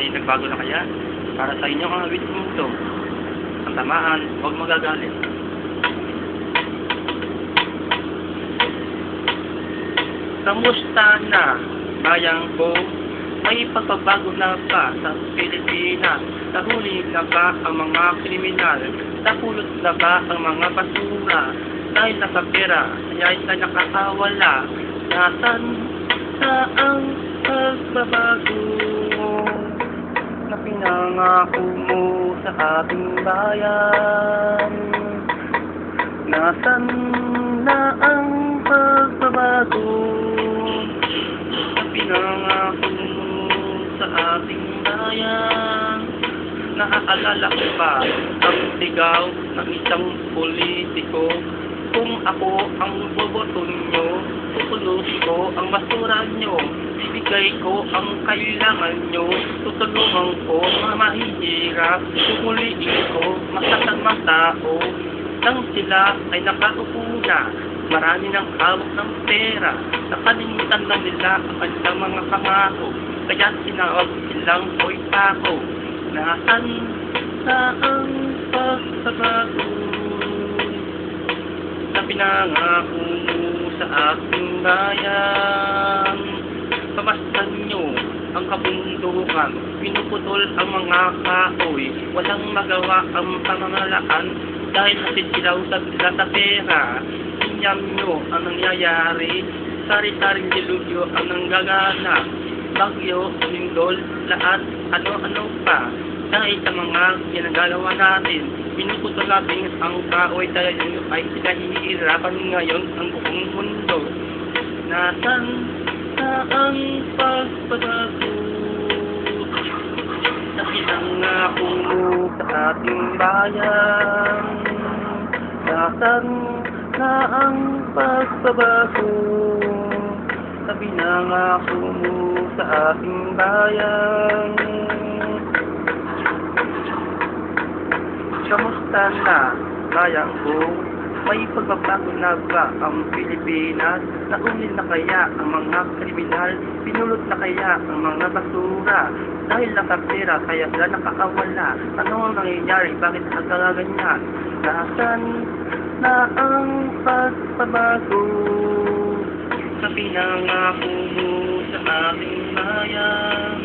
May nagbago na kaya? Para sa inyo ang awit mundo. Ang tamaan, huwag magagalit. Kamusta na, bayang ko? May pagbabago na ba sa Pilipinas? Nahuli na ba ang mga kriminal? Napulot na ba ang mga basura? Dahil nasa pera, kaya sila nakakawala. Nasaan na ang pagbabago na pinangako mo sa ating bayan? Nasaan na ang pagbabago na pinangako mo sa ating bayan? Naaalala ko ba ang sigaw ng isang politiko? Kung ako ang boboto nyo, tutulungan ko ang basura nyo. Bibigay ko ang kailangan nyo. Tutulungan ko mga mahihirap. Tutuliin ko masasamang tao. Nang sila ay nakaupo na, marami ng hawak ng pera. Nakalimutan lang nila ang kanilang mga pangako. Kaya sinawag silang boy pako. Nasaan na ang pagbabago na pinangako sa aking bayan? Pamasdan nyo ang kabundukan, pinuputol ang mga kahoy, walang magawa ang pamamalaan dahil nasisilaw sila sa pera. Inyam nyo ang nangyayari, sari-saring dilugyo ang nanggaganap, bagyo, lindol, lahat, ano-ano pa. Dahil sa mga ginagawa natin, pinuputol natin ang kahoy dahil ay pinahihirapan ngayon ang buong mundo. Nasaan na ang pagbabago na pinangako mo sa ating bayan? Nasaan na ang pagbabago na pinangako mo sa ating bayan? Kamusta na, bayang ko? May pagbabago na ba ang Pilipinas? Naulil na kaya ang mga kriminal? Pinulot na kaya ang mga basura? Dahil nakapera kaya sila nakakawala. Ano ang nangyayari? Bakit nagkaganyan? Nasaan na ang pagbabago na pinangako mo sa ating bayan?